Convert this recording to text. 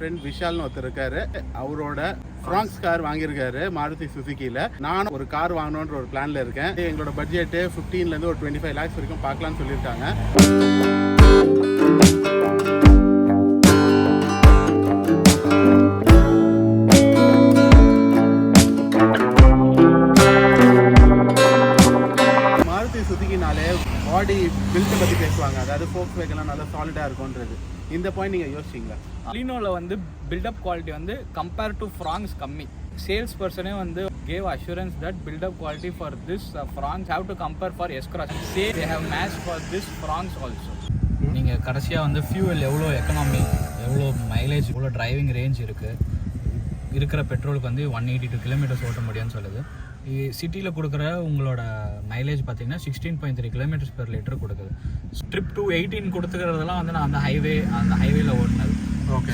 Friend விஷால்னு ஒருத்தர் இருக்காரு. அவரோட ஃப்ராங்ஸ் கார் வாங்கியிருக்காரு மாருதி சுசுக்கியில். நானும் ஒரு கார் வாங்கணுன்ற ஒரு பிளான்ல இருக்கேன். எங்களோட பட்ஜெட்டு 15லேருந்து ஒரு 25 lakhs வரைக்கும் பார்க்கலான்னு சொல்லியிருக்காங்க. சுசுக்கினாலே பாடி பில்டை பற்றி பேசுவாங்க. அதாவது ஃபோக்ஸ் வேகன்லாம் நல்லா சாலிடாக இருக்கும்ன்றது. இந்த பாயிண்ட் நீங்கள் யோசிச்சிங்களா? Balenoல வந்து பில்டப் குவாலிட்டி வந்து கம்பேர் டு ஃப்ராங்ஸ் கம்மி. சேல்ஸ் பர்சனே வந்து gave assurance that build-up quality for this Fronx have to compare for S-Cross. Say they have matched for this Fronx also. நீங்கள் கடைசியாக வந்து ஃபியூவல் எவ்வளோ எக்கனாமி, எவ்வளோ மைலேஜ், எவ்வளோ டிரைவிங் ரேஞ்ச் இருக்கிற பெட்ரோலுக்கு வந்து 182 கிலோமீட்டர்ஸ் ஓட்ட முடியும்னு சொல்லுது. சிட்டியில் கொடுக்குற உங்களோட மைலேஜ் பார்த்தீங்கன்னா 16.3 கிலோமீட்டர்ஸ் பெர் லிட்டர் கொடுக்குது. ட்ரிப் 218 கொடுத்துக்கிறதெல்லாம் வந்து நான் அந்த ஹைவேல ஓட்டினது. ஓகே.